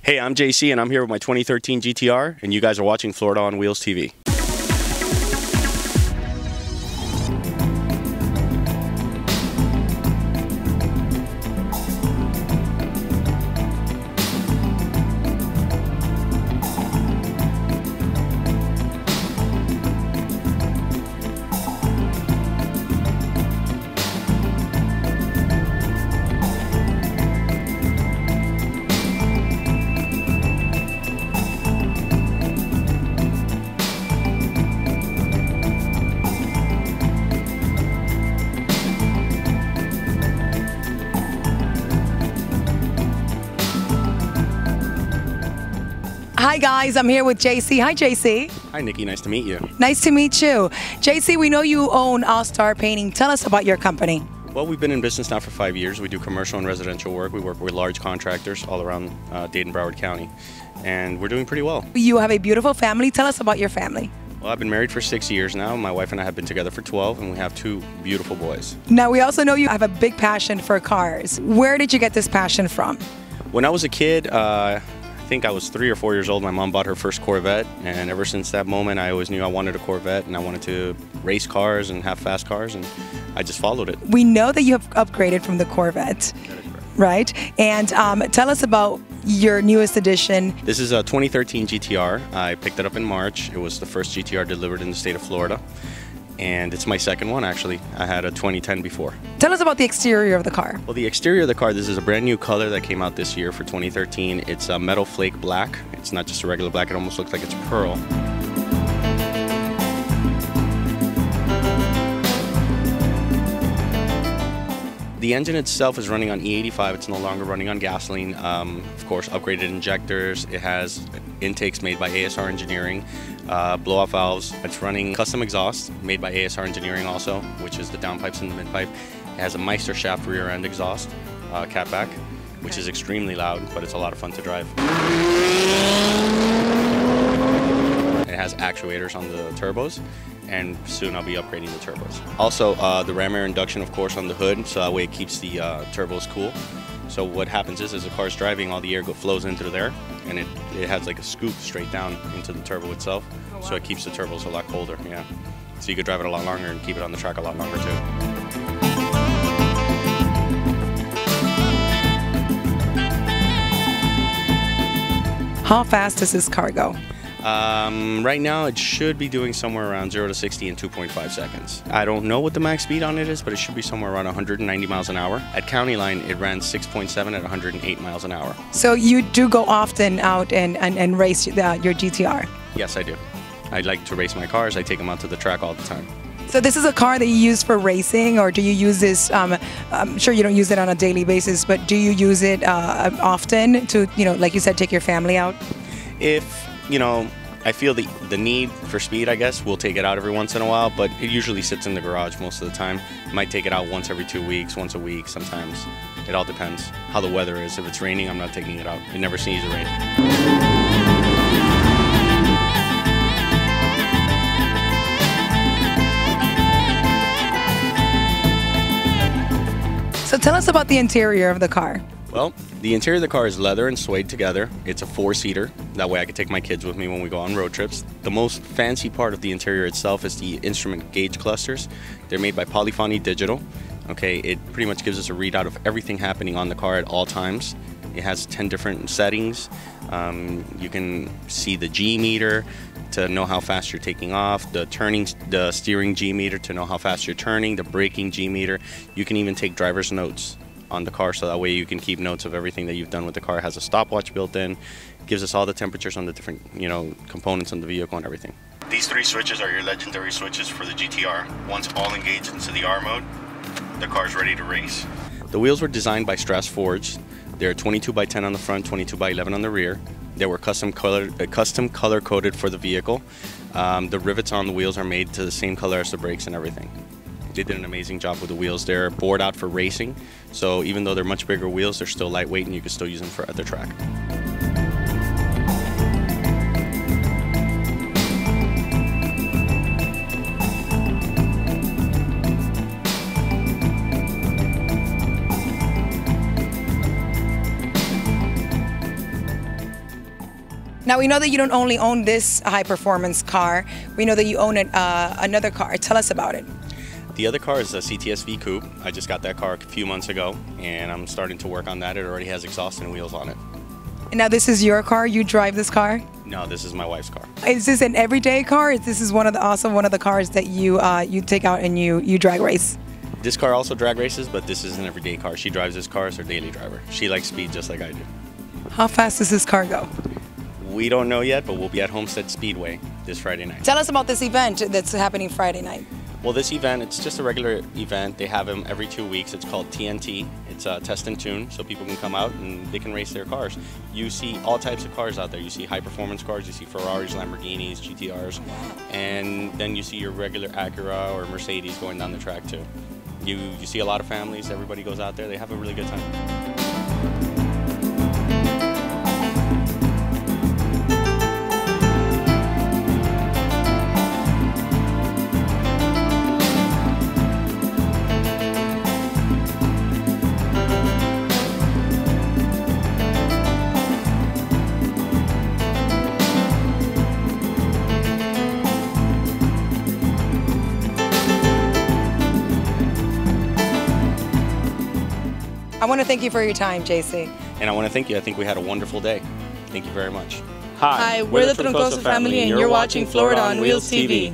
Hey, I'm JC and I'm here with my 2013 GTR and you guys are watching Florida on Wheels TV. Hi guys, I'm here with JC. Hi JC. Hi Nikki, nice to meet you. Nice to meet you. JC, we know you own All Star Painting. Tell us about your company. Well, we've been in business now for 5 years. We do commercial and residential work. We work with large contractors all around Dade, Broward County, and we're doing pretty well. You have a beautiful family. Tell us about your family. Well, I've been married for 6 years now. My wife and I have been together for 12, and we have 2 beautiful boys. Now, we also know you have a big passion for cars. Where did you get this passion from? When I was a kid, I think I was 3 or 4 years old. My mom bought her first Corvette, and ever since that moment, I always knew I wanted a Corvette, and I wanted to race cars and have fast cars, and I just followed it. We know that you have upgraded from the Corvette, right? And tell us about your newest edition. This is a 2013 GTR. I picked it up in March. It was the first GTR delivered in the state of Florida, and it's my second one actually. I had a 2010 before. Tell us about the exterior of the car. Well, the exterior of the car, this is a brand new color that came out this year for 2013. It's a metal flake black. It's not just a regular black, it almost looks like it's pearl. The engine itself is running on E85. It's no longer running on gasoline. Of course, upgraded injectors. It has intakes made by ASR Engineering, blow-off valves. It's running custom exhaust made by ASR Engineering also, which is the downpipes and the midpipe. It has a Meister shaft rear end exhaust, catback, which is extremely loud, but it's a lot of fun to drive. It has actuators on the turbos, and soon I'll be upgrading the turbos. Also, the ram air induction, of course, on the hood, so that way it keeps the turbos cool. So what happens is, as the car's driving, all the air flows into there, and it has like a scoop straight down into the turbo itself, so it keeps the turbos a lot colder, yeah. So you could drive it a lot longer and keep it on the track a lot longer too. How fast does this car go? Right now it should be doing somewhere around 0 to 60 in 2.5 seconds. I don't know what the max speed on it is, but it should be somewhere around 190 miles an hour. At County Line, it ran 6.7 at 108 miles an hour. So you do go often out and race your GTR? Yes, I do. I like to race my cars. I take them out to the track all the time. So this is a car that you use for racing, or do you use this, I'm sure you don't use it on a daily basis, but do you use it often to, like you said, take your family out? If, I feel the need for speed, I guess, we'll take it out every once in a while, but it usually sits in the garage most of the time. Might take it out once every 2 weeks, once a week sometimes. It all depends how the weather is. If it's raining, I'm not taking it out. It never seems to rain. So tell us about the interior of the car. Well, the interior of the car is leather and suede together. It's a 4-seater. That way I can take my kids with me when we go on road trips. The most fancy part of the interior itself is the instrument gauge clusters. They're made by Polyphony Digital. Okay, it pretty much gives us a readout of everything happening on the car at all times. It has 10 different settings. You can see the G meter to know how fast you're taking off, the steering G meter to know how fast you're turning, the braking G meter. You can even take driver's notes on the car, so that way you can keep notes of everything that you've done with the car. It has a stopwatch built in, gives us all the temperatures on the different components on the vehicle and everything. These 3 switches are your legendary switches for the GTR. Once all engaged into the R mode, the car's ready to race. The wheels were designed by Strass Forged. They're 22 by 10 on the front, 22 by 11 on the rear. They were custom color coded for the vehicle. The rivets on the wheels are made to the same color as the brakes and everything. They did an amazing job with the wheels. They're bored out for racing, so even though they're much bigger wheels, they're still lightweight and you can still use them at the track. Now we know that you don't only own this high performance car, we know that you own another car. Tell us about it. The other car is a CTS-V Coupe. I just got that car a few months ago, and I'm starting to work on that. It already has exhaust and wheels on it. And now this is your car? You drive this car? No, this is my wife's car. Is this an everyday car? This is one of the cars that you take out and you drag race? This car also drag races, but this is an everyday car. She drives this car as her daily driver. She likes speed just like I do. How fast does this car go? We don't know yet, but we'll be at Homestead Speedway this Friday night. Tell us about this event that's happening Friday night. Well, this event, it's just a regular event. They have them every 2 weeks. It's called TNT. It's a test and tune, so people can come out and they can race their cars. You see all types of cars out there. You see high-performance cars. You see Ferraris, Lamborghinis, GTRs. And then you see your regular Acura or Mercedes going down the track, too. You see a lot of families. Everybody goes out there. They have a really good time. I want to thank you for your time, JC. And I want to thank you. I think we had a wonderful day. Thank you very much. Hi, we're the Troncoso family, and you're watching Florida on Wheels TV.